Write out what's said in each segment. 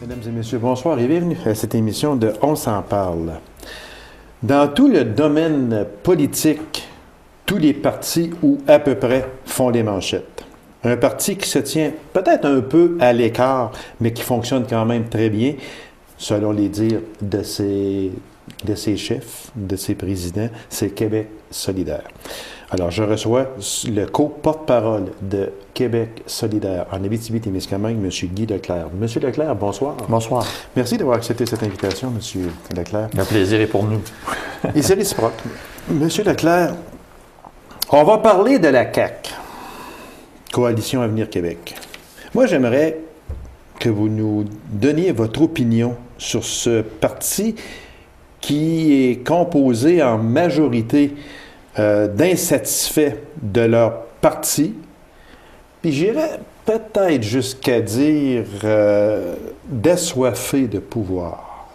Mesdames et messieurs, bonsoir et bienvenue à cette émission de On s'en parle. Dans tout le domaine politique, tous les partis, ou à peu près, font les manchettes. Un parti qui se tient peut-être un peu à l'écart, mais qui fonctionne quand même très bien, selon les dires de ses chefs, de ses présidents, c'est Québec solidaire. Alors, je reçois le co-porte-parole de Québec solidaire en Abitibi-Témiscamingue, M. Guy Leclerc. M. Leclerc, bonsoir. Bonsoir. Merci d'avoir accepté cette invitation, M. Leclerc. Le plaisir est pour nous. Et c'est réciproque. M. Leclerc, on va parler de la CAQ, Coalition Avenir Québec. Moi, j'aimerais que vous nous donniez votre opinion sur ce parti qui est composé en majorité d'insatisfaits de leur parti, puis j'irais peut-être jusqu'à dire d'assoiffés de pouvoir.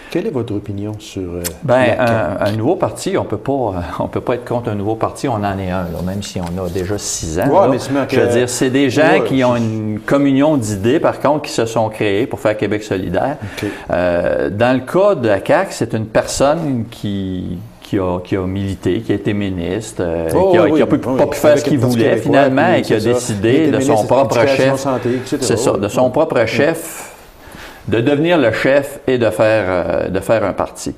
Quelle est votre opinion sur un nouveau parti, on peut pas être contre un nouveau parti, on en est un, là, même si on a déjà 6 ans. Ouais, je veux dire, c'est des gens qui ont une communion d'idées, par contre, qui se sont créés pour faire Québec solidaire. Okay. Dans le cas de la CAQ, c'est une personne qui a milité, qui a été ministre, qui n'a pas pu faire ce qu'il voulait finalement et qui a décidé de son propre chef, c'est ça, de son propre chef, de devenir le chef et de faire un parti.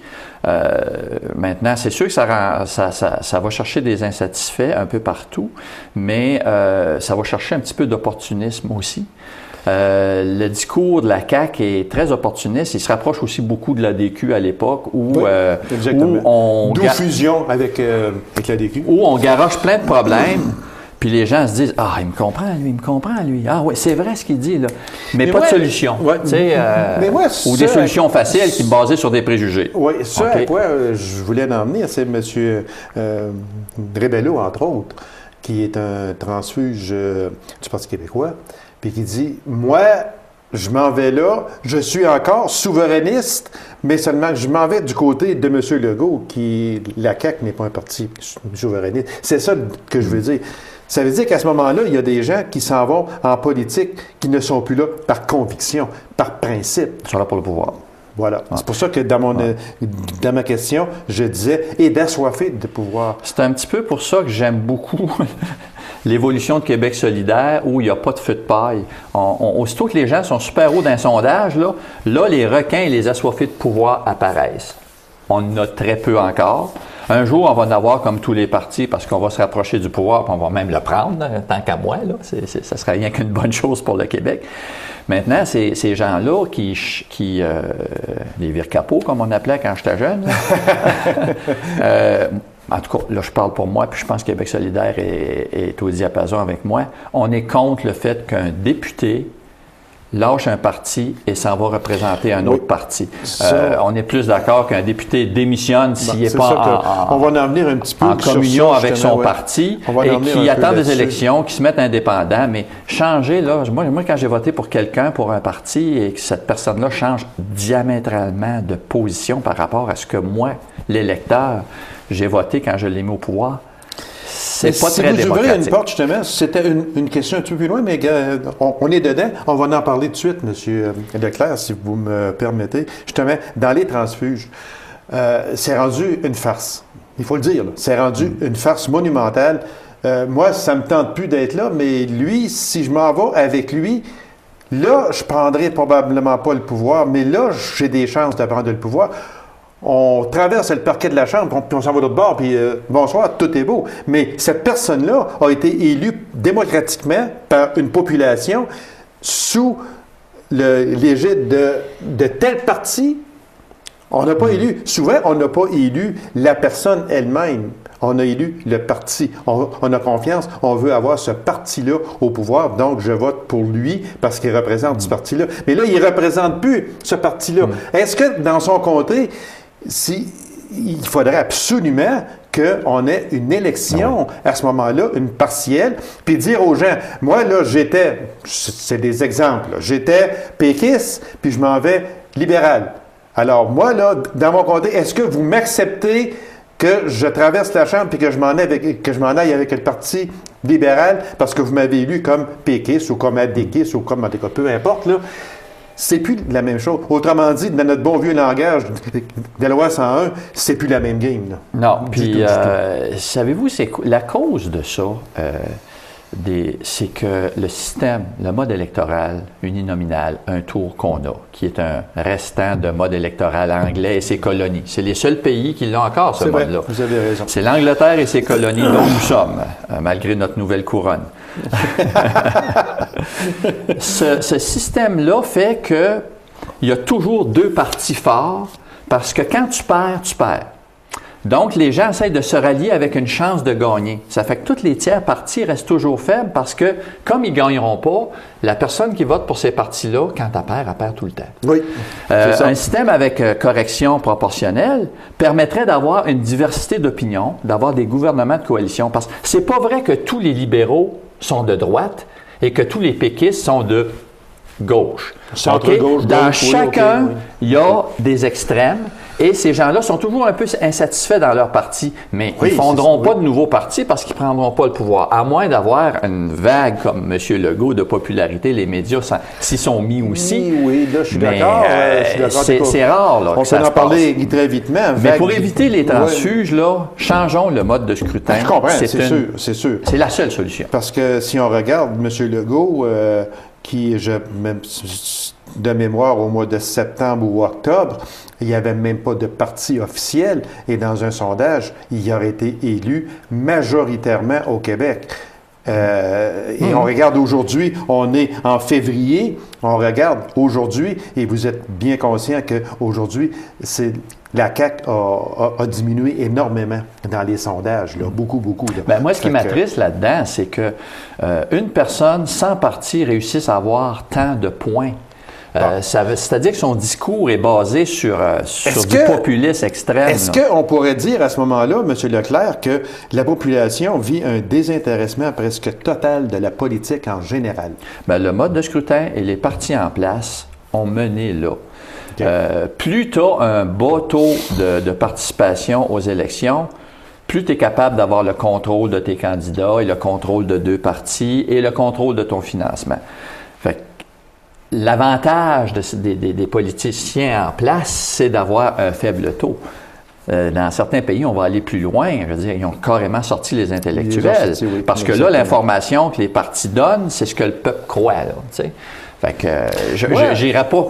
Maintenant, c'est sûr que ça va chercher des insatisfaits un peu partout, mais ça va chercher un petit peu d'opportunisme aussi. Le discours de la CAQ est très opportuniste. Il se rapproche aussi beaucoup de l'ADQ à l'époque où d'où fusion avec l'ADQ. Où on garoche plein de problèmes. Puis les gens se disent « Ah, il me comprend, lui. Ah oui, c'est vrai ce qu'il dit, là. » Mais pas de solution. Ouais, ou des solutions faciles qui sont basées sur des préjugés. Oui, ça à quoi je voulais en venir, c'est M. Rebello, entre autres, qui est un transfuge du Parti québécois, puis qui dit « Moi, je m'en vais là, je suis encore souverainiste, mais seulement que je m'en vais du côté de M. Legault, qui, la CAQ n'est pas un parti souverainiste. » C'est ça que je veux dire. Ça veut dire qu'à ce moment-là, il y a des gens qui s'en vont en politique qui ne sont plus là par conviction, par principe. Ils sont là pour le pouvoir. Voilà. Ah. C'est pour ça que dans ma question, je disais « et d'assoiffé de pouvoir ». C'est un petit peu pour ça que j'aime beaucoup l'évolution de Québec solidaire où il n'y a pas de feu de paille. Aussitôt que les gens sont super hauts d'un sondage, là, les requins et les assoiffés de pouvoir apparaissent. On en a très peu encore. Un jour, on va en avoir comme tous les partis parce qu'on va se rapprocher du pouvoir et on va même le prendre, tant qu'à moi. Ça serait rien qu'une bonne chose pour le Québec. Maintenant, ces gens-là les vire-capots, comme on appelait quand j'étais jeune, en tout cas, là, je parle pour moi, puis je pense que Québec solidaire est au diapason avec moi. On est contre le fait qu'un député lâche un parti et s'en va représenter un autre parti. On est plus d'accord qu'un député démissionne s'il n'est pas on va en venir un petit peu en communion avec son parti et qui attend des élections, qui se mettent indépendants. Mais changer, là, moi quand j'ai voté pour quelqu'un, pour un parti, et que cette personne-là change diamétralement de position par rapport à ce que moi, l'électeur, j'ai voté quand je l'ai mis au pouvoir, c'est pas très démocratique. Si vous ouvrez une porte, justement, c'était une question un petit peu plus loin, mais on est dedans. On va en parler tout de suite, M. Leclerc, si vous me permettez. Justement, dans les transfuges, c'est rendu une farce. Il faut le dire, là. C'est rendu une farce monumentale. Moi, ça ne me tente plus d'être là, mais lui, si je m'en vais avec lui, là, je ne prendrai probablement pas le pouvoir, mais là, j'ai des chances de prendre le pouvoir. On traverse le parquet de la Chambre, puis on s'en va de l'autre bord, puis bonsoir, tout est beau. Mais cette personne-là a été élue démocratiquement par une population sous l'égide de tel parti. On n'a pas élu, souvent, on n'a pas élu la personne elle-même. On a élu le parti. On a confiance, on veut avoir ce parti-là au pouvoir, donc je vote pour lui parce qu'il représente ce parti-là. Mais là, il ne représente plus ce parti-là. Est-ce que dans son comté, il faudrait absolument qu'on ait une élection à ce moment-là, une partielle, puis dire aux gens, moi, là, c'est des exemples, là, j'étais péquiste, puis je m'en vais libéral. Alors, moi, là, dans mon comté, est-ce que vous m'acceptez que je traverse la Chambre puis que je m'en aille avec le Parti libéral parce que vous m'avez élu comme péquiste ou comme adéquiste ou comme, en tout cas, peu importe, là? c'est plus la même chose. Autrement dit, dans notre bon vieux langage de la loi 101, c'est plus la même game. Là. Non, puis savez-vous, c'est la cause de ça, c'est que le système, le mode électoral uninominal, un tour qu'on a, qui est un restant de mode électoral anglais et ses colonies. C'est les seuls pays qui l'ont encore, ce mode-là. Vous avez raison. C'est l'Angleterre et ses colonies dont nous sommes, malgré notre nouvelle couronne. Ce système-là fait qu'il y a toujours deux partis forts, parce que quand tu perds, tu perds. Donc, les gens essayent de se rallier avec une chance de gagner. Ça fait que tous les tiers partis restent toujours faibles parce que, comme ils ne gagneront pas, la personne qui vote pour ces partis-là, quand elle perd tout le temps. Oui. Un système avec correction proportionnelle permettrait d'avoir une diversité d'opinions, d'avoir des gouvernements de coalition. Parce que c'est pas vrai que tous les libéraux sont de droite et que tous les péquistes sont de gauche. Centre-gauche, Dans gauche, chacun, oui. il y a des extrêmes. Et ces gens-là sont toujours un peu insatisfaits dans leur parti, mais ils ne fonderont pas de nouveaux partis parce qu'ils ne prendront pas le pouvoir, à moins d'avoir une vague comme M. Legault de popularité. Les médias s'y sont mis aussi. Oui, là, je suis d'accord. C'est rare, là. On peut en parler très vitement. Mais pour éviter les transfuges, là, changeons le mode de scrutin. Je comprends, c'est sûr. C'est la seule solution. Parce que si on regarde M. Legault, même de mémoire au mois de septembre ou octobre, il n'y avait même pas de parti officiel et dans un sondage, il aurait été élu majoritairement au Québec. Et on regarde aujourd'hui, on est en février, on regarde aujourd'hui et vous êtes bien conscient qu'aujourd'hui, la CAQ a diminué énormément dans les sondages, là, beaucoup. Moi, ce qui m'attriste là-dedans, c'est que une personne sans parti réussisse à avoir tant de points. C'est-à-dire que son discours est basé sur du populisme extrême. Est-ce qu'on pourrait dire à ce moment-là, M. Leclerc, que la population vit un désintéressement presque total de la politique en général? Le mode de scrutin et les partis en place ont mené là. Plus tu as un bas taux de participation aux élections, plus tu es capable d'avoir le contrôle de tes candidats et le contrôle de deux partis et le contrôle de ton financement. Fait que l'avantage des politiciens en place, c'est d'avoir un faible taux. Dans certains pays, on va aller plus loin. Je veux dire, ils ont carrément sorti les intellectuels. Parce que là, l'information que les partis donnent, c'est ce que le peuple croit. Là, tu sais. Fait que j'irai pas.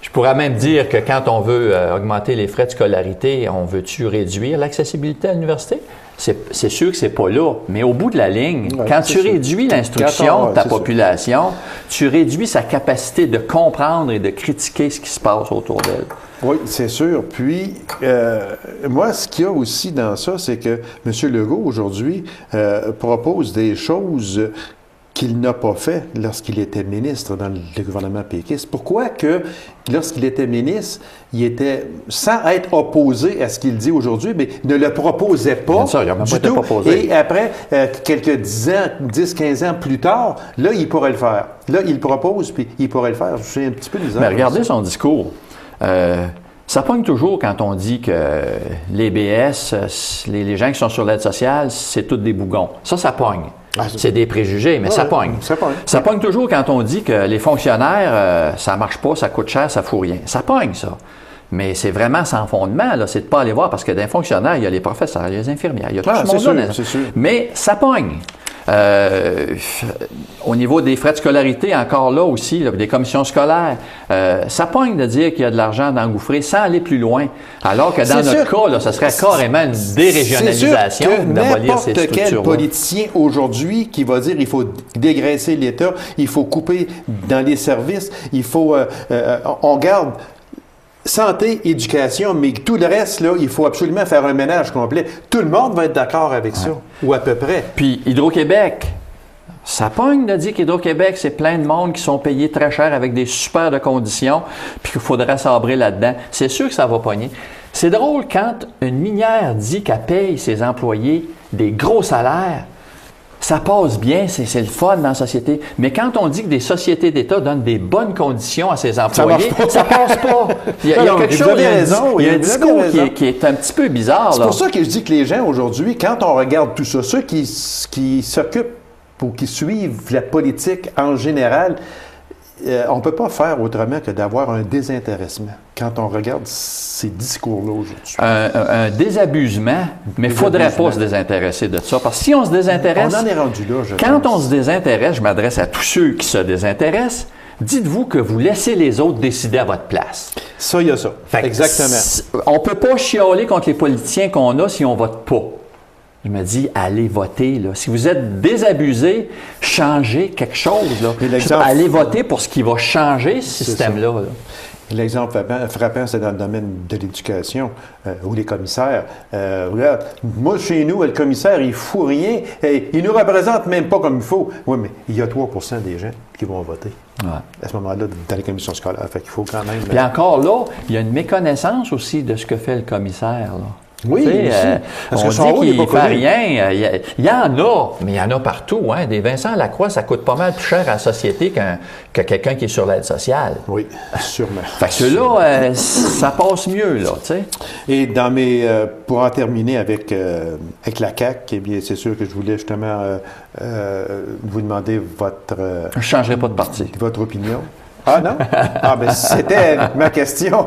Je pourrais même dire que quand on veut augmenter les frais de scolarité, on veut-tu réduire l'accessibilité à l'université? C'est sûr que c'est pas là, mais au bout de la ligne, quand tu réduis l'instruction de ta population, tu réduis sa capacité de comprendre et de critiquer ce qui se passe autour d'elle. Oui, c'est sûr. Puis, moi, ce qu'il y a aussi dans ça, c'est que M. Legault, aujourd'hui, propose des choses qu'il n'a pas fait lorsqu'il était ministre dans le gouvernement péquiste. Pourquoi que lorsqu'il était ministre, il était, sans être opposé à ce qu'il dit aujourd'hui, mais ne le proposait pas. Bien sûr, il n'a même pas été proposé. Et après, quelques 10-15 ans plus tard, là, il pourrait le faire. Là, il propose, puis il pourrait le faire. C'est un petit peu bizarre. Mais regardez son discours. Ça pogne toujours quand on dit que les BS, les gens qui sont sur l'aide sociale, c'est tous des bougons. Ça pogne. C'est des préjugés, mais ça pogne. Ça pogne toujours quand on dit que les fonctionnaires, ça marche pas, ça coûte cher, ça fout rien. Ça pogne, ça. Mais c'est vraiment sans fondement, là. C'est de pas aller voir, parce que dans les fonctionnaires, il y a les professeurs, il y a les infirmières, il y a tout ce monde-là. Mais ça pogne. Au niveau des frais de scolarité, encore là aussi, là, des commissions scolaires, ça pogne de dire qu'il y a de l'argent d'engouffrer sans aller plus loin. Alors que dans notre cas, là, ça serait carrément une dérégionalisation d'abolir ces structures-là. N'importe quel politicien aujourd'hui qui va dire qu'il faut dégraisser l'État, il faut couper dans les services, il faut... on garde... santé, éducation, mais tout le reste, là, il faut absolument faire un ménage complet. Tout le monde va être d'accord avec ça, ou à peu près. Puis Hydro-Québec, ça pogne de dire qu'Hydro-Québec, c'est plein de monde qui sont payés très cher avec des super de conditions, puis qu'il faudrait sabrer là-dedans. C'est sûr que ça va pogner. C'est drôle quand une minière dit qu'elle paye ses employés des gros salaires. Ça passe bien, c'est le fun dans la société. Mais quand on dit que des sociétés d'État donnent des bonnes conditions à ses employés, ça passe pas. Il y a quelque chose, il y a un discours qui est un petit peu bizarre. C'est pour ça que je dis que les gens aujourd'hui, quand on regarde tout ça, ceux qui s'occupent ou qui suivent la politique en général, on ne peut pas faire autrement que d'avoir un désintéressement quand on regarde ces discours-là aujourd'hui. Un désabusement, mais il ne faudrait pas se désintéresser de ça. Parce que si on se désintéresse... On en est rendu là, Quand on se désintéresse, je m'adresse à tous ceux qui se désintéressent, dites-vous que vous laissez les autres décider à votre place. Ça, il y a ça. Exactement. On ne peut pas chialer contre les politiciens qu'on a si on ne vote pas. Je me dis, allez voter. Là. Si vous êtes désabusé, changez quelque chose. Là. Allez voter pour ce qui va changer ce système-là. Là. L'exemple frappant, c'est dans le domaine de l'éducation, où les commissaires, regarde, moi, chez nous, le commissaire, il ne fout rien, et il ne nous représente même pas comme il faut. Oui, mais il y a 3 % des gens qui vont voter. Ouais. À ce moment-là, dans les commissions scolaires. Fait qu'il faut quand même... Puis encore là, il y a une méconnaissance aussi de ce que fait le commissaire, là. Oui, parce on dit qu'il ne fait rien. Il y en a, mais il y en a partout. Hein. Des Vincent Lacroix, ça coûte pas mal plus cher à la société que quelqu'un qui est sur l'aide sociale. Oui, sûrement. Fait que ceux-là, ça passe mieux, là, tu sais. Et pour en terminer avec la CAQ, eh bien, c'est sûr que je voulais justement vous demander votre... je ne changerai pas de parti. Votre opinion. Ah non? Ah ben c'était ma question.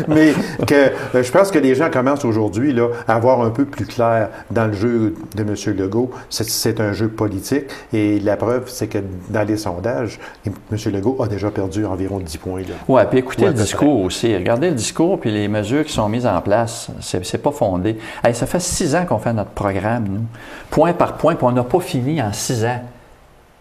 Mais je pense que les gens commencent aujourd'hui là, à voir un peu plus clair dans le jeu de M. Legault. C'est un jeu politique et la preuve, c'est que dans les sondages, M. Legault a déjà perdu environ 10 points. Oui, puis écoutez le discours aussi. Regardez le discours puis les mesures qui sont mises en place. C'est pas fondé. Hey, ça fait 6 ans qu'on fait notre programme, nous. Point par point, puis on n'a pas fini en 6 ans.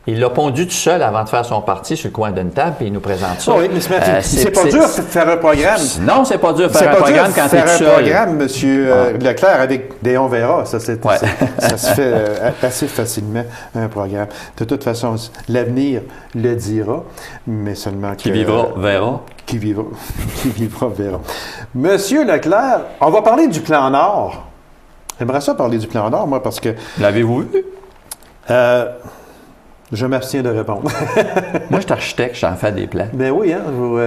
Il l'a pondu tout seul avant de faire son parti sur le coin d'une table, puis il nous présente ça. Oui, mais c'est pas dur de faire un programme. Non, c'est pas dur de faire un programme quand tu es tout seul. C'est pas dur de faire un programme, M. Leclerc, avec des on verra. Ça se fait assez facilement, un programme. De toute façon, l'avenir le dira, mais seulement Qui vivra, verra. Qui vivra, verra. Monsieur Leclerc, on va parler du plan Nord. J'aimerais ça parler du plan Nord, moi, parce que... L'avez-vous vu? Je m'abstiens de répondre. Moi, je suis architecte, j'en fais des plans. Ben oui, hein.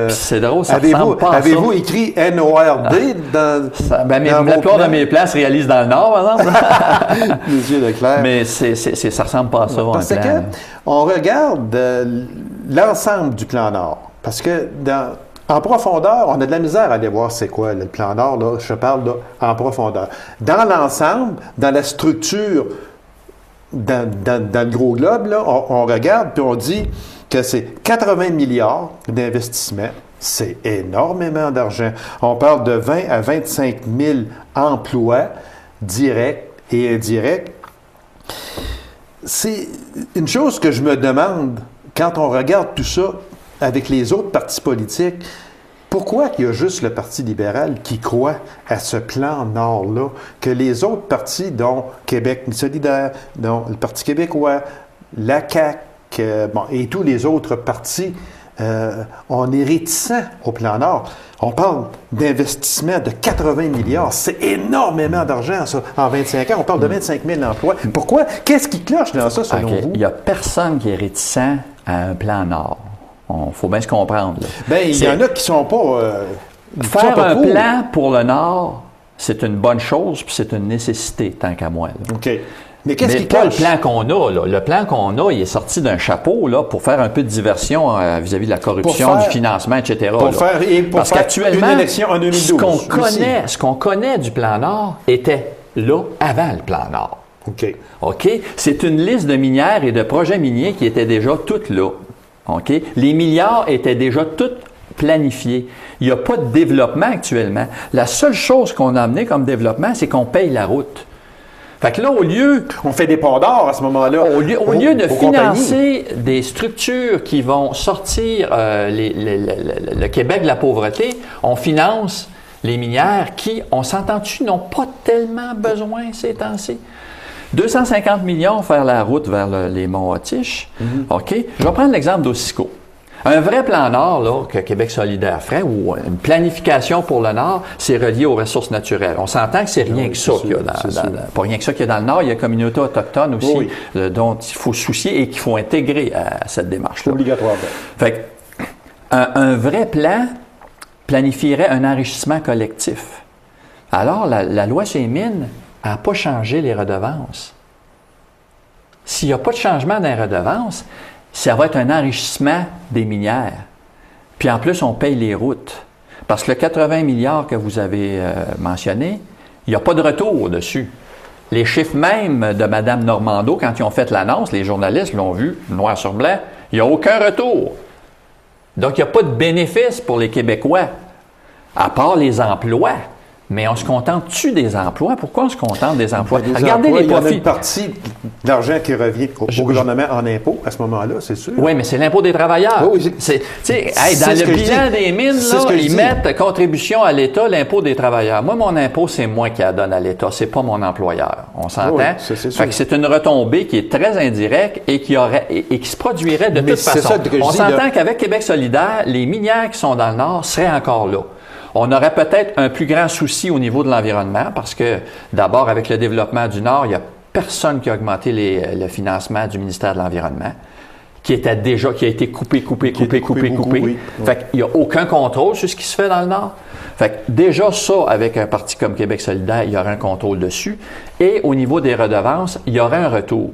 C'est drôle, ça ressemble pas à ça. Avez-vous écrit NORD dans la plupart de mes plans se réalisent dans le Nord, par exemple. Monsieur Leclerc. Mais ça ressemble pas à ça, parce un plan. On regarde l'ensemble du plan Nord. Parce que en profondeur, on a de la misère à aller voir c'est quoi le plan Nord. Là, je parle là, en profondeur. Dans l'ensemble, dans la structure... Dans le gros globe, là, on regarde puis on dit que c'est 80 milliards d'investissements. C'est énormément d'argent. On parle de 20 à 25 000 emplois directs et indirects. C'est une chose que je me demande quand on regarde tout ça avec les autres partis politiques. Pourquoi il y a juste le Parti libéral qui croit à ce plan Nord-là, que les autres partis, dont Québec solidaire, dont le Parti québécois, la CAQ, et tous les autres partis, on est réticents au plan Nord. On parle d'investissement de 80 milliards. C'est énormément d'argent, ça. En 25 ans, on parle de 25 000 emplois. Pourquoi? Qu'est-ce qui cloche dans ça, selon vous? Il n'y a personne qui est réticent à un plan Nord. Il faut bien se comprendre. Bien, il y en a qui ne sont pas... faire un plan pour le Nord, c'est une bonne chose, puis c'est une nécessité, tant qu'à moi. Là. OK. Mais qu'est-ce qui pas le plan qu'on a, là. Le plan qu'on a, il est sorti d'un chapeau, là, pour faire un peu de diversion vis-à-vis de la corruption, du financement, etc. Parce qu'actuellement, une élection en 2012. Ce qu'on connaît du plan Nord était là avant le plan Nord. OK? C'est une liste de minières et de projets miniers qui étaient déjà toutes là. OK? Les milliards étaient déjà tous planifiés. Il n'y a pas de développement actuellement. La seule chose qu'on a amené comme développement, c'est qu'on paye la route. Fait que là, au lieu... On fait des ponts d'or à ce moment-là. Au lieu de financer des structures qui vont sortir le Québec de la pauvreté, on finance les minières qui, on s'entend-tu, n'ont pas tellement besoin ces temps-ci. 250 millions faire la route vers les Monts-Autriche. OK? Je vais prendre l'exemple d'Ossisco. Un vrai plan Nord là, que Québec solidaire ferait, ou une planification pour le Nord, c'est relié aux ressources naturelles. On s'entend que c'est rien que ça qu'il y a pas rien que ça qu'il y a dans le Nord, il y a une communauté autochtone aussi dont il faut se soucier et qu'il faut intégrer à cette démarche-là. Obligatoirement. Fait un vrai plan planifierait un enrichissement collectif. Alors, la loi sur les mines n'a pas changé les redevances. S'il n'y a pas de changement dans les redevances, ça va être un enrichissement des minières. Puis en plus, on paye les routes. Parce que le 80 milliards que vous avez mentionné, il n'y a pas de retour dessus. Les chiffres même de Mme Normando, quand ils ont fait l'annonce, les journalistes l'ont vu, noir sur blanc, il n'y a aucun retour. Donc, il n'y a pas de bénéfice pour les Québécois, à part les emplois. Mais on se contente-tu des emplois? Pourquoi on se contente des emplois? Regardez les profits. Il y a une partie de l'argent qui revient au gouvernement en impôts à ce moment-là, c'est sûr. Oui, mais c'est l'impôt des travailleurs. Oui, dans le bilan des mines, là, ils mettent contribution à l'État, l'impôt des travailleurs. Moi, mon impôt, c'est moi qui la donne à l'État, c'est pas mon employeur. On s'entend? Oui, fait que c'est une retombée qui est très indirecte et qui se produirait de toute façon. On s'entend qu'avec Québec solidaire, les minières qui sont dans le Nord seraient encore là. On aurait peut-être un plus grand souci au niveau de l'environnement parce que, d'abord, avec le développement du Nord, il n'y a personne qui a augmenté le financement du ministère de l'Environnement, qui a été coupé. Oui. Fait qu'il n'y a aucun contrôle sur ce qui se fait dans le Nord. Fait que déjà, ça, avec un parti comme Québec solidaire, il y aurait un contrôle dessus. Et au niveau des redevances, il y aurait un retour.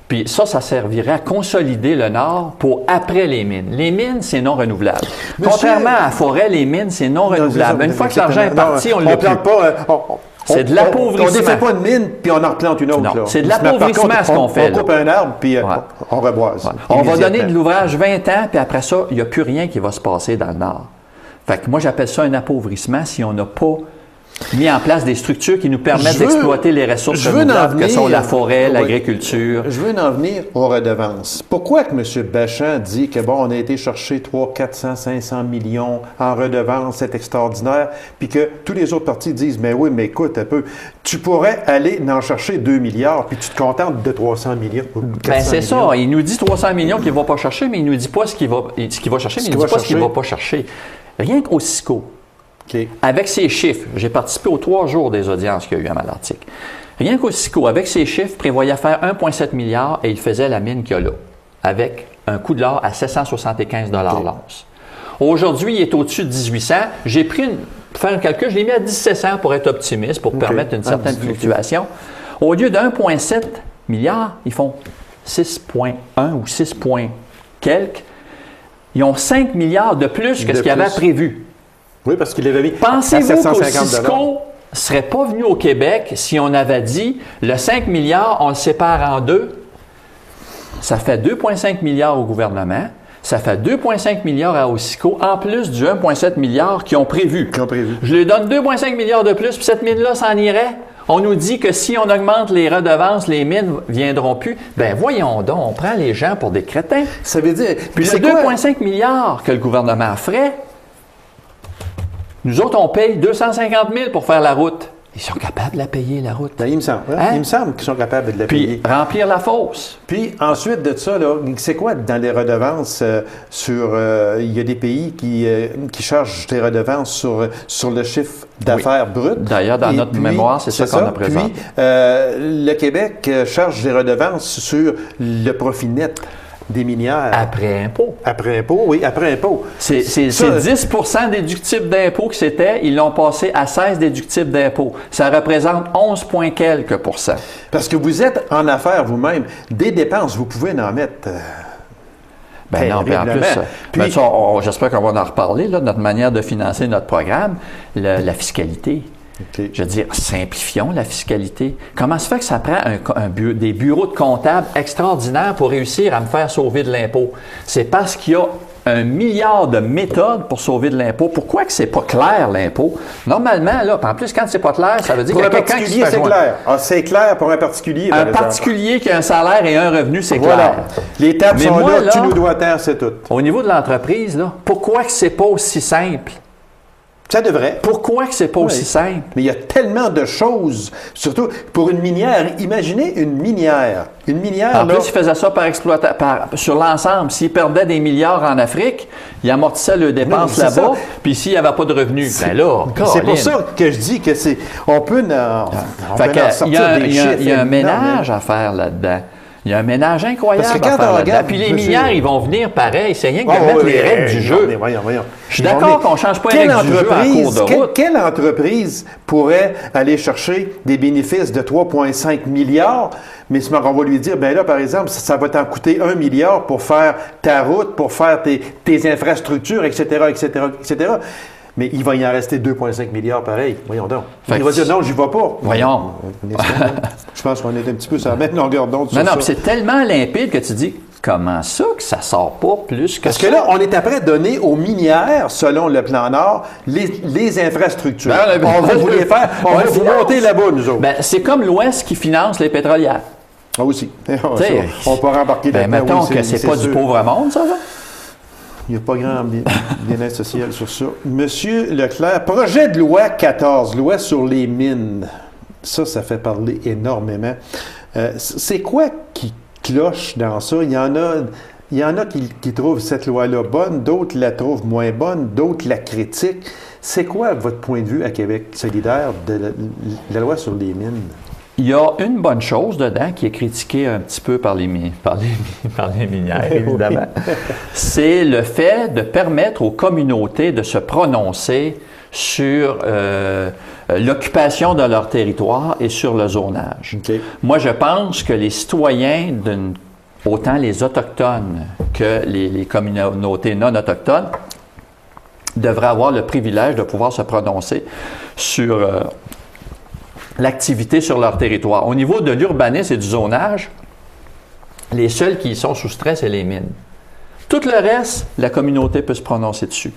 Puis ça servirait à consolider le Nord pour après les mines. Les mines, c'est non renouvelable. Contrairement à la forêt, les mines, c'est non renouvelable. Une fois que l'argent est parti, on ne l'a plus. C'est de l'appauvrissement. On ne défait pas une mine, puis on en replante une autre. Non, c'est de l'appauvrissement ce qu'on fait. On coupe un arbre, puis on reboise. On va donner de l'ouvrage 20 ans, puis après ça, il n'y a plus rien qui va se passer dans le Nord. Fait que moi, j'appelle ça un appauvrissement si on n'a pas mis en place des structures qui nous permettent d'exploiter les ressources renouvelables que sont la forêt, l'agriculture. Je veux en venir aux redevances. Pourquoi que M. Bachand dit que, bon, on a été chercher 300, 400, 500 millions en redevances, c'est extraordinaire, puis que tous les autres partis disent, mais oui, mais écoute un peu, tu pourrais aller en chercher 2 milliards, puis tu te contentes de 300 millions. Ben c'est ça. Il nous dit 300 millions qu'il ne va pas chercher, mais il ne nous dit pas ce qu'il va chercher, mais il ne dit pas ce qu'il ne va pas chercher. Rien qu'au CISCO. Okay. Avec ces chiffres, j'ai participé aux 3 jours des audiences qu'il y a eu à Malartic. Rien qu'au CISCO, avec ces chiffres, prévoyait faire 1,7 milliard et il faisait la mine qu'il y a là, avec un coût de l'or à 775 l'once. Aujourd'hui, il est au-dessus de 1800. J'ai pris pour faire un calcul, je l'ai mis à 1700 pour être optimiste, pour permettre une certaine fluctuation. Au lieu de 1,7 milliard, ils font 6,1 ou 6 points quelques. Ils ont 5 milliards de plus que ce qu'ils avaient prévu. Oui, parce qu'il avait mis Pensez-vous qu'au CISCO ne serait pas venu au Québec si on avait dit le 5 milliards, on le sépare en deux? Ça fait 2,5 milliards au gouvernement, ça fait 2,5 milliards à CISCO, en plus du 1,7 milliard qu'ils ont prévu. Je lui donne 2,5 milliards de plus, puis cette mine-là s'en irait. On nous dit que si on augmente les redevances, les mines ne viendront plus. Ben voyons donc, on prend les gens pour des crétins. Ça veut dire... Puis le 2,5 milliards que le gouvernement ferait, nous autres, on paye 250 000 pour faire la route. Ils sont capables de la payer, la route. Ben, il me semble. Hein? Il me semble qu'ils sont capables de la payer. Puis remplir la fosse. Puis ensuite de ça, là, c'est quoi dans les redevances il y a des pays qui chargent des redevances sur le chiffre d'affaires brut. D'ailleurs, dans notre mémoire, c'est ça qu'on a présenté. Puis le Québec charge des redevances sur le profit net des minières. Après impôt. Après impôt, oui, après impôt. C'est 10 déductibles d'impôt que c'était, ils l'ont passé à 16 déductibles d'impôt. Ça représente 11 points quelques %. Parce que vous êtes en affaires vous-même. Des dépenses, vous pouvez en mettre... Ben non, puis en plus, j'espère qu'on va en reparler, là, de notre manière de financer notre programme, la fiscalité. Okay. Je veux dire, simplifions la fiscalité. Comment se fait que ça prend des bureaux de comptables extraordinaires pour réussir à me faire sauver de l'impôt? C'est parce qu'il y a 1 milliard de méthodes pour sauver de l'impôt. Pourquoi que c'est pas clair, l'impôt? Normalement, là, en plus, quand c'est pas clair, ça veut dire qu'il y a quelqu'un qui se fait joindre. Clair. Ah, c'est clair pour un particulier. Un particulier qui a un salaire et un revenu, c'est clair. Les tables sont là, tu nous dois tant, c'est tout. Au niveau de l'entreprise, là, pourquoi que c'est pas aussi simple? Ça devrait. Pourquoi que c'est pas aussi simple? Mais il y a tellement de choses, surtout pour une minière. Imaginez une minière. Une minière, en plus, ils faisaient ça sur l'ensemble. S'ils perdaient des milliards en Afrique, ils amortissaient leurs dépenses là-bas, puis s'il n'y avait pas de revenus, ben là, c'est pour ça que je dis que on peut en sortir des chiffres. Il y a un ménage à faire là-dedans. Il y a un ménage incroyable Parce que quand à faire on là-dedans. regarde, Puis les monsieur- minières, ils vont venir pareil. C'est rien que de mettre les règles du jeu. Mais voyons. Je suis d'accord qu'on ne change pas les règles du jeu en cours de route. Quelle entreprise pourrait aller chercher des bénéfices de 3,5 milliards, mais on va lui dire, ben là, par exemple, ça va t'en coûter 1 milliard pour faire ta route, pour faire tes infrastructures, etc., etc., etc. Mais il va y en rester 2,5 milliards pareil. Voyons donc. Il va dire, non, j'y vais pas. Voyons. Je pense qu'on est un petit peu sur la même longueur d'onde sur ça. Non, puis c'est tellement limpide que tu dis, comment ça que ça sort pas plus que Parce ça? que là, on est après donner aux minières, selon le plan Nord, les infrastructures. Ben, on va vous les faire, on va vous monter là-bas, nous autres. Ben, c'est comme l'Ouest qui finance les pétrolières. Ah aussi. On peut rembarquer Ben, là-dedans. mettons que c'est pas sûr. du pauvre monde, ça, là? Il n'y a pas grand bien-être social sur ça. Monsieur Leclerc, projet de loi 14, loi sur les mines. Ça fait parler énormément. C'est quoi qui cloche dans ça? Il y en a qui trouvent cette loi-là bonne, d'autres la trouvent moins bonne, d'autres la critiquent. C'est quoi votre point de vue à Québec solidaire de la loi sur les mines? Il y a une bonne chose dedans qui est critiquée un petit peu par les minières, évidemment. C'est le fait de permettre aux communautés de se prononcer sur l'occupation de leur territoire et sur le zonage. Okay. Moi, je pense que les citoyens, autant les Autochtones que les communautés non autochtones, devraient avoir le privilège de pouvoir se prononcer sur l'activité sur leur territoire. Au niveau de l'urbanisme et du zonage, les seuls qui y sont soustraits, c'est les mines. Tout le reste, la communauté peut se prononcer dessus.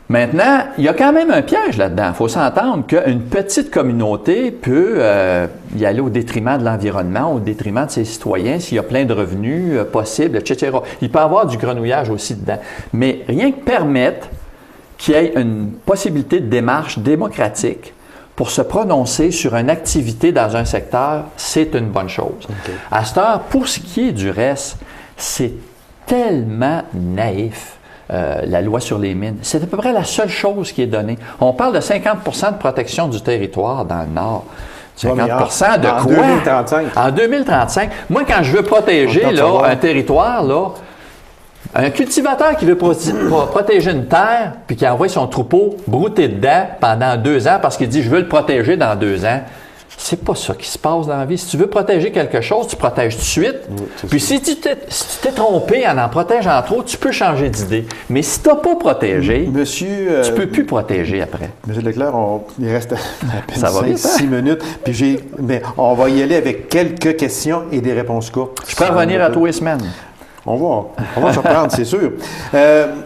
Maintenant, il y a quand même un piège là-dedans. Il faut s'entendre qu'une petite communauté peut y aller au détriment de l'environnement, au détriment de ses citoyens, s'il y a plein de revenus possibles, etc. Il peut y avoir du grenouillage aussi dedans. Mais rien que permettre qu'il y ait une possibilité de démarche démocratique pour se prononcer sur une activité dans un secteur, c'est une bonne chose. Okay. À cette heure, pour ce qui est du reste, c'est tellement naïf, la loi sur les mines. C'est à peu près la seule chose qui est donnée. On parle de 50 de protection du territoire dans le Nord. 50 de quoi? En 2035. En 2035. Moi, quand je veux protéger un territoire, là, un cultivateur qui veut protéger une terre puis qui envoie son troupeau brouter dedans pendant 2 ans parce qu'il dit « je veux le protéger dans 2 ans », c'est pas ça qui se passe dans la vie. Si tu veux protéger quelque chose, tu protèges tout de suite. Oui, puis si tu t'es trompé en protégeant trop, tu peux changer d'idée. Mais si tu n'as pas protégé, tu peux plus protéger après. Monsieur Leclerc, il reste à peine 6 minutes. Mais on va y aller avec quelques questions et des réponses courtes. Je peux revenir à tous les semaines. On va se reprendre, c'est sûr.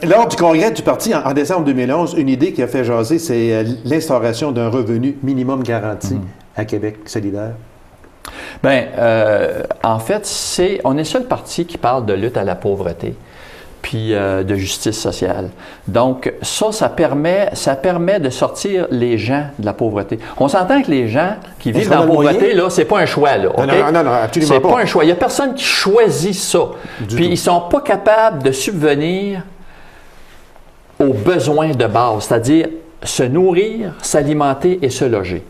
Lors du congrès du parti en décembre 2011, une idée qui a fait jaser, c'est l'instauration d'un revenu minimum garanti à Québec solidaire. Bien, en fait, on est le seul parti qui parle de lutte à la pauvreté puis de justice sociale. Donc, ça permet de sortir les gens de la pauvreté. On s'entend que les gens qui vivent dans la pauvreté, là, c'est pas un choix, là. Okay? Non, absolument pas. C'est pas un choix. Il y a personne qui choisit ça. Puis, ils sont pas capables de subvenir aux besoins de base, c'est-à-dire se nourrir, s'alimenter et se loger.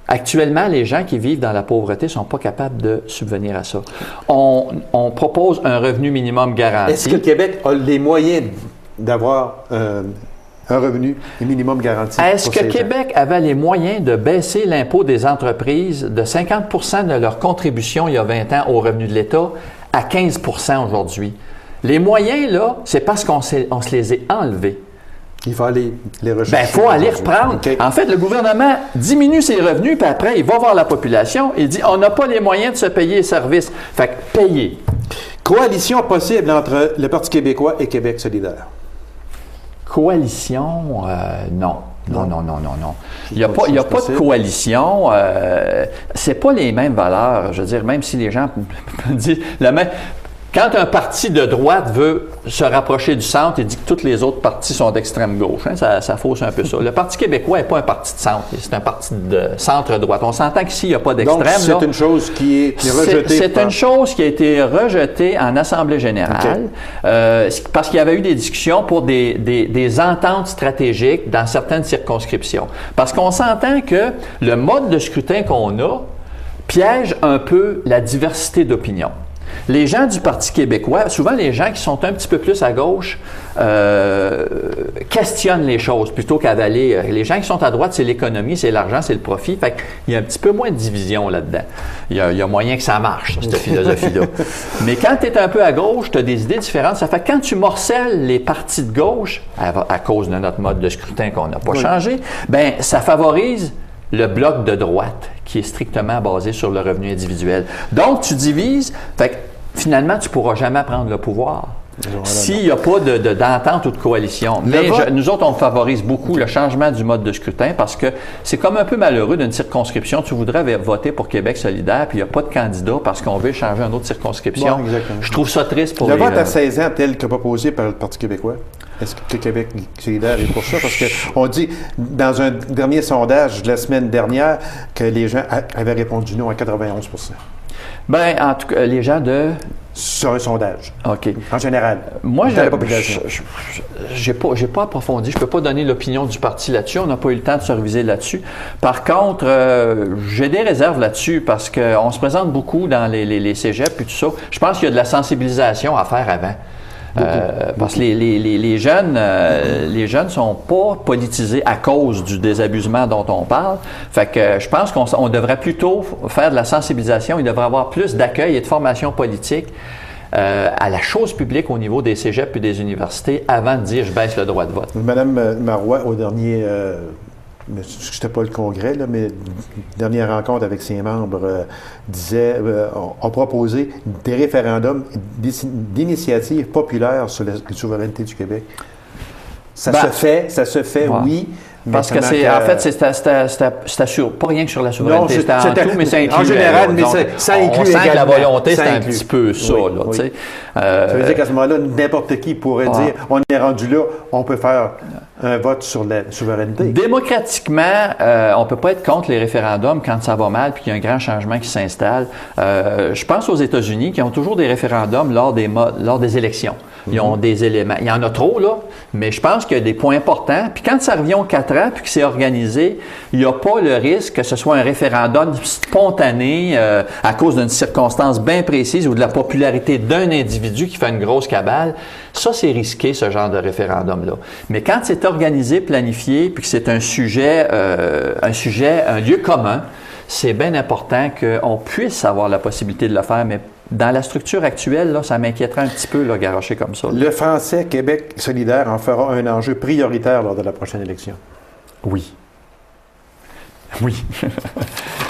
Actuellement, les gens qui vivent dans la pauvreté ne sont pas capables de subvenir à ça. On propose un revenu minimum garanti. Est-ce que le Québec a les moyens d'avoir un revenu minimum garanti? Est-ce que Québec avait les moyens de baisser l'impôt des entreprises de 50 de leur contribution il y a 20 ans au revenu de l'État à 15 aujourd'hui? Les moyens, là, c'est parce qu'on se les a enlevés. Il faut aller les rechercher. Bien, il faut aller reprendre. Okay. En fait, le gouvernement diminue ses revenus, puis après, il va voir la population et dit « on n'a pas les moyens de se payer les services ». Fait que payer. Coalition possible entre le Parti québécois et Québec solidaire? Coalition, non. Non. Il n'y a pas de coalition. C'est pas les mêmes valeurs. Je veux dire, même si les gens disent la même... Quand un parti de droite veut se rapprocher du centre, il dit que tous les autres partis sont d'extrême gauche. Hein? Ça fausse un peu ça. Le Parti québécois n'est pas un parti de centre, c'est un parti de centre-droite. On s'entend qu'ici, il n'y a pas d'extrême. Donc, c'est une chose qui est rejetée. C'est une chose qui a été rejetée en Assemblée générale parce qu'il y avait eu des discussions pour des ententes stratégiques dans certaines circonscriptions. Parce qu'on s'entend que le mode de scrutin qu'on a piège un peu la diversité d'opinion. Les gens du Parti québécois, souvent les gens qui sont un petit peu plus à gauche, questionnent les choses plutôt qu'avaler. Les gens qui sont à droite, c'est l'économie, c'est l'argent, c'est le profit. Fait qu'il y a un petit peu moins de division là-dedans. Il y a moyen que ça marche, cette philosophie-là. Mais quand tu es un peu à gauche, tu as des idées différentes. Ça fait que quand tu morcelles les partis de gauche, à cause de notre mode de scrutin qu'on n'a pas changé, ben ça favorise le bloc de droite, qui est strictement basé sur le revenu individuel. Donc, tu divises, fait que finalement, tu ne pourras jamais prendre le pouvoir. S'il n'y a pas d'entente ou de coalition. Mais nous autres, on favorise beaucoup le changement du mode de scrutin parce que c'est comme un peu malheureux d'une circonscription. Tu voudrais voter pour Québec solidaire, puis il n'y a pas de candidat parce qu'on veut changer une autre circonscription. Bon, je trouve ça triste pour le vote à 16 ans tel que proposé par le Parti québécois. Est-ce que Québec solidaire est pour ça? Parce qu'on dit, dans un dernier sondage de la semaine dernière, que les gens avaient répondu non à 91 %. Bien, en tout cas, les gens de... Sur un sondage. OK. En général. Moi, j'ai pas approfondi. Je peux pas donner l'opinion du parti là-dessus. On n'a pas eu le temps de se réviser là-dessus. Par contre, j'ai des réserves là-dessus parce qu'on se présente beaucoup dans les cégeps et tout ça. Je pense qu'il y a de la sensibilisation à faire avant. Parce que les jeunes sont pas politisés à cause du désabusement dont on parle. Fait que je pense qu'on devrait plutôt faire de la sensibilisation. Il devrait y avoir plus d'accueil et de formation politique à la chose publique au niveau des cégeps et des universités avant de dire je baisse le droit de vote. Madame Marois, au dernier... c'était pas le congrès, là, mais dernière rencontre avec ses membres ont proposé des référendums d'initiatives populaires sur la souveraineté du Québec. Ça se fait, ouais. Oui. Parce que c'est assuré, pas rien que sur la souveraineté, c'est en tout, mais ça inclut. En général, mais ça inclut. On sent que la volonté, c'est un petit peu ça. Oui, là, oui. Ça veut dire qu'à ce moment-là, n'importe qui pourrait dire on est rendu là, on peut faire un vote sur la souveraineté. Démocratiquement, on ne peut pas être contre les référendums quand ça va mal puis qu'il y a un grand changement qui s'installe. Je pense aux États-Unis qui ont toujours des référendums lors des élections. Ils ont des éléments. Il y en a trop, là, mais je pense qu'il y a des points importants. Puis quand ça revient aux 4 ans puis que c'est organisé, il n'y a pas le risque que ce soit un référendum spontané à cause d'une circonstance bien précise ou de la popularité d'un individu qui fait une grosse cabale. Ça, c'est risqué, ce genre de référendum-là. Mais quand c'est organisé, planifié, puis que c'est un lieu commun, c'est bien important qu'on puisse avoir la possibilité de le faire, mais dans la structure actuelle, là, ça m'inquiéterait un petit peu, là, garocher comme ça. Là. Le français Québec solidaire en fera un enjeu prioritaire lors de la prochaine élection. Oui. Oui.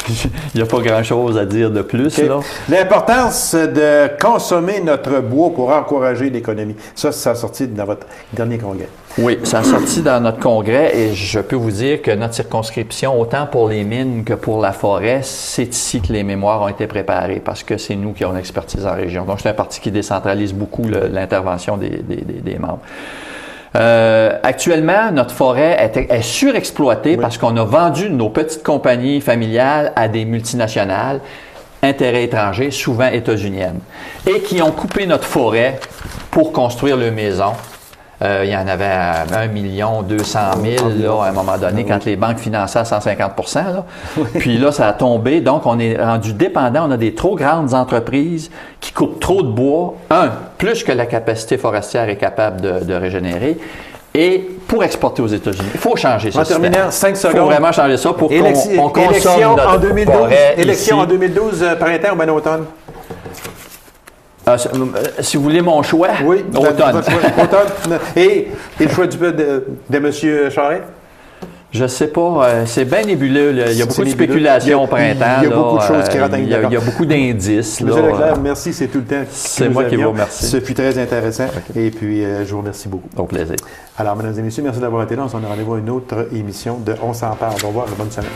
Il n'y a pas grand-chose à dire de plus. Okay. Là. L'importance de consommer notre bois pour encourager l'économie. Ça a sorti dans votre dernier congrès. Oui, ça a sorti dans notre congrès et je peux vous dire que notre circonscription, autant pour les mines que pour la forêt, c'est ici que les mémoires ont été préparées parce que c'est nous qui avons l'expertise en région. Donc, c'est un parti qui décentralise beaucoup l'intervention des membres. Actuellement, notre forêt est surexploitée parce qu'on a vendu nos petites compagnies familiales à des multinationales, intérêts étrangers, souvent états-uniennes, et qui ont coupé notre forêt pour construire leurs maisons. Il y en avait 1 200 000 là, à un moment donné, quand les banques finançaient à 150 %. Là. Puis là, ça a tombé. Donc, on est rendu dépendant. On a des trop grandes entreprises qui coupent trop de bois. Plus que la capacité forestière est capable de régénérer. Et pour exporter aux États-Unis, il faut changer ça. En terminant, 5 secondes. Il faut vraiment changer ça pour qu'on consomme notre forêt Élection en 2012, printemps ou bien automne? Si vous voulez mon choix, oui, automne. Automne. Et le choix de M. Charest? Je ne sais pas. C'est bien nébuleux. Là. Il y a beaucoup de spéculations au printemps. Il y a beaucoup de choses qui rentrent en ligne. Il y a beaucoup d'indices. M. Leclerc, merci. C'est tout le temps. C'est moi qui vous remercie. Ce fut très intéressant. Okay. Et puis, je vous remercie beaucoup. Au plaisir. Alors, mesdames et messieurs, merci d'avoir été là. On se donne rendez-vous à une autre émission de On s'en parle. Au revoir et bonne semaine.